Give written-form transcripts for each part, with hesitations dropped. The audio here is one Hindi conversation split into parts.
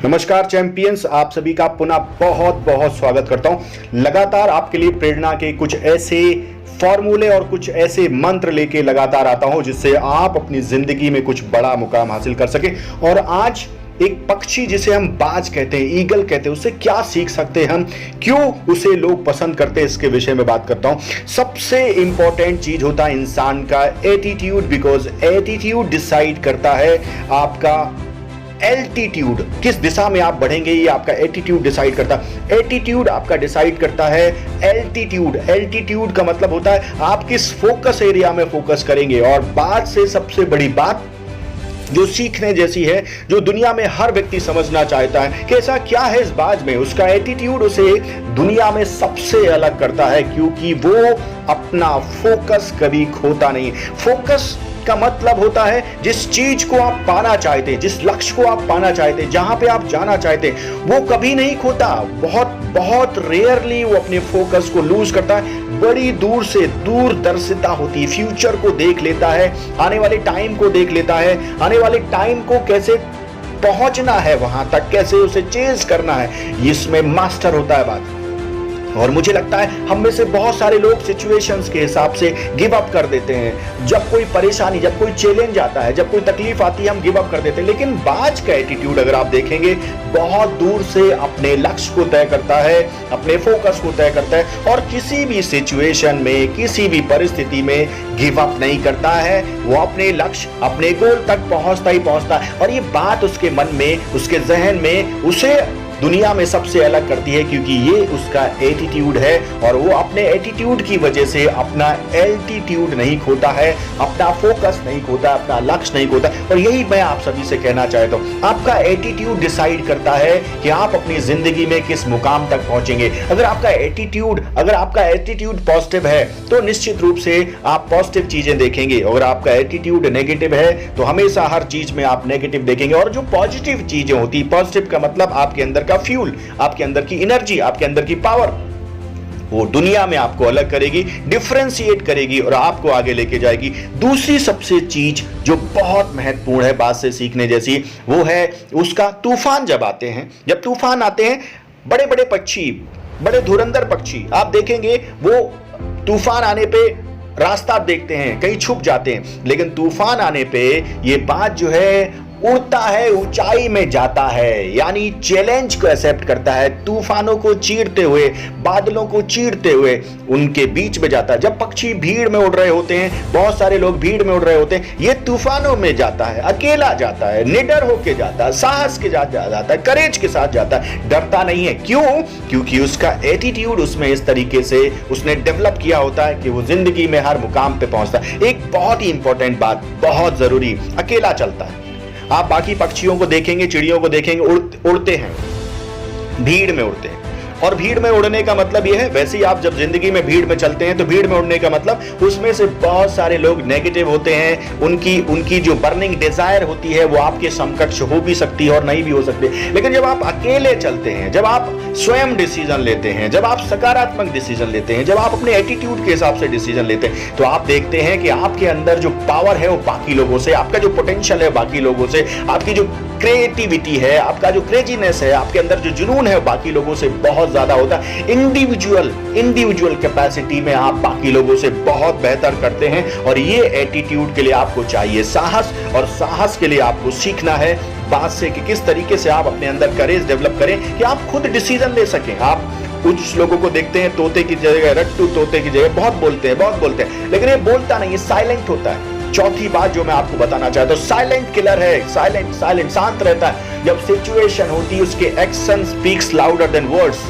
नमस्कार चैंपियंस, आप सभी का पुनः बहुत बहुत स्वागत करता हूं। लगातार आपके लिए प्रेरणा के कुछ ऐसे फॉर्मूले और कुछ ऐसे मंत्र लेके लगातार आता हूं जिससे आप अपनी जिंदगी में कुछ बड़ा मुकाम हासिल कर सके। और आज एक पक्षी जिसे हम बाज कहते हैं, ईगल कहते हैं, उससे क्या सीख सकते हैं हम, क्यों उसे लोग पसंद करते हैं, इसके विषय में बात करता हूं। सबसे इंपॉर्टेंट चीज होता है इंसान का एटीट्यूड, बिकॉज एटीट्यूड डिसाइड करता है आपका एल्टीट्यूड, किस दिशा में आप बढ़ेंगे ये आपका एटीट्यूड डिसाइड करता है। एटीट्यूड आपका डिसाइड करता है एल्टीट्यूड। एल्टीट्यूड का मतलब होता है आप किस फोकस एरिया में फोकस करेंगे। और बात से सबसे बड़ी बात जो सीखने जैसी है, जो दुनिया में हर व्यक्ति समझना चाहता है कि ऐसा क्या है इस बाज में, उसका एटीट्यूड उसे दुनिया में सबसे अलग करता है, क्योंकि वो अपना फोकस कभी खोता नहीं। फोकस का मतलब होता है जिस चीज को आप पाना चाहते हैं, जिस लक्ष्य को आप पाना चाहते हैं, जहां पे आप जाना चाहते हैं, वो कभी नहीं खोता। बहुत बहुत रेयरली वो अपने फोकस को लूज करता है। बड़ी दूर से दूरदर्शिता होती है, फ्यूचर को देख लेता है, आने वाले टाइम को देख लेता है, आने वाले टाइम को कैसे पहुंचना है वहां तक, कैसे उसे चेज करना है, इसमें मास्टर होता है बात। और मुझे लगता है हम में से बहुत सारे लोग सिचुएशंस के हिसाब से गिव अप कर देते हैं। जब कोई परेशानी, जब कोई चैलेंज आता है, जब कोई तकलीफ आती है, हम गिव अप कर देते हैं। लेकिन बाज का एटीट्यूड अगर आप देखेंगे, बहुत दूर से अपने लक्ष्य को तय करता है, अपने फोकस को तय करता है, और किसी भी सिचुएशन में, किसी भी परिस्थिति में गिव अप नहीं करता है। वो अपने लक्ष्य, अपने गोल तक पहुंचता ही पहुंचता है। और ये बात उसके मन में, उसके जहन में उसे दुनिया में सबसे अलग करती है, क्योंकि ये उसका एटीट्यूड है। और वो अपने एटीट्यूड की वजह से अपना एल्टीट्यूड नहीं खोता है, अपना फोकस नहीं खोता, अपना लक्ष्य नहीं खोता। और यही मैं आप सभी से कहना चाहता हूं, आपका एटीट्यूड डिसाइड करता है कि आप अपनी जिंदगी में किस मुकाम तक पहुंचेंगे। अगर आपका एटीट्यूड पॉजिटिव है तो निश्चित रूप से आप पॉजिटिव चीजें देखेंगे। अगर आपका एटीट्यूड नेगेटिव है तो हमेशा हर चीज में आप नेगेटिव देखेंगे। और जो पॉजिटिव चीजें होती, पॉजिटिव का मतलब आपके अंदर का फ्यूल, आपके अंदर की एनर्जी, आपके अंदर की पावर, वो दुनिया में आपको अलग करेगी, डिफरेंशिएट करेगी और आपको आगे लेके जाएगी। दूसरी सबसे चीज जो बहुत महत्वपूर्ण है बात से सीखने जैसी, वो है उसका तूफान। जब आते हैं, जब तूफान आते हैं, बड़े बड़े पक्षी, बड़े धुरंधर पक्षी आप देखेंगे, वो तूफान आने पे रास्ता देखते हैं, कहीं छुप जाते हैं। लेकिन तूफान आने पे ये बात जो है उड़ता है, ऊंचाई में जाता है, यानी चैलेंज को एक्सेप्ट करता है, तूफानों को चीरते हुए, बादलों को चीरते हुए उनके बीच में जाता है। जब पक्षी भीड़ में उड़ रहे होते हैं, बहुत सारे लोग भीड़ में उड़ रहे होते हैं, ये तूफानों में जाता है, अकेला जाता है, निडर होके जाता है, साहस के साथ जाता है, करेज के साथ जाता है, डरता नहीं है। क्यों? क्योंकि उसका एटीट्यूड उसमें इस तरीके से उसने डेवलप किया होता है कि वो जिंदगी में हर मुकाम पे पहुंचता है। एक बहुत ही इंपॉर्टेंट बात, बहुत जरूरी, अकेला चलता है। आप बाकी पक्षियों को देखेंगे, चिड़ियों को देखेंगे, उड़ते हैं, भीड़ में उड़ते हैं। और भीड़ में उड़ने का मतलब यह है, वैसे ही आप जब जिंदगी में भीड़ में चलते हैं तो भीड़ में उड़ने का मतलब उसमें से बहुत सारे लोग नेगेटिव होते हैं। उनकी जो बर्निंग डिजायर होती है वो आपके समकक्ष हो भी सकती है और नहीं भी हो सकती। लेकिन जब आप अकेले चलते हैं, जब आप स्वयं डिसीजन लेते हैं, जब आप सकारात्मक डिसीजन लेते हैं, जब आप अपने एटीट्यूड के हिसाब से डिसीजन लेते हैं, तो आप देखते हैं कि आपके अंदर जो पावर है वो बाकी लोगों से, आपका जो पोटेंशियल है बाकी लोगों से, आपकी जो क्रिएटिविटी है, आपका जो क्रेजीनेस है, आपके अंदर जो जुनून है, बाकी लोगों से बहुत ज्यादा होता है। इंडिविजुअल कैपेसिटी में आप बाकी लोगों से बहुत बेहतर करते हैं। और ये एटीट्यूड के लिए आपको चाहिए साहस, और साहस के लिए आपको सीखना है बात से कि किस तरीके से आप अपने अंदर करेज डेवलप करें कि आप खुद डिसीजन ले सकें। आप कुछ लोगों को देखते हैं, तोते की जगह, रट्टू तोते की जगह बहुत बोलते हैं, लेकिन ये बोलता नहीं, ये साइलेंट होता है। चौथी बात जो मैं आपको बताना चाहता हूं, साइलेंट किलर है। साइलेंट शांत रहता है। जब सिचुएशन होती है, उसके action speaks louder than words.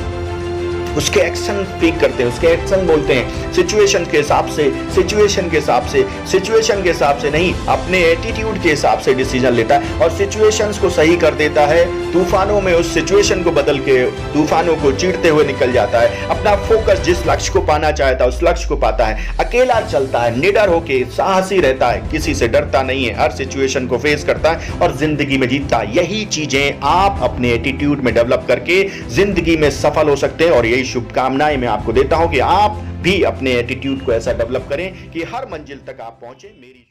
उसके एक्शन स्पीक करते हैं, उसके एक्शन बोलते हैं सिचुएशन के हिसाब से नहीं, अपने एटीट्यूड के हिसाब से डिसीजन लेता है और सिचुएशंस को सही कर देता है। तूफानों में उस सिचुएशन को बदल के तूफानों को चीरते हुए निकल जाता है। अपना फोकस जिस लक्ष्य को पाना चाहता है उस लक्ष्य को पाता है। अकेला चलता है, निडर होके, साहसी रहता है, किसी से डरता नहीं है, हर सिचुएशन को फेस करता है और जिंदगी में जीतता है। यही चीजें आप अपने एटीट्यूड में डेवलप करके जिंदगी में सफल हो सकते हैं। और यही शुभकामनाएं मैं आपको देता हूं कि आप भी अपने एटीट्यूड को ऐसा डेवलप करें कि हर मंजिल तक आप पहुंचे। मेरी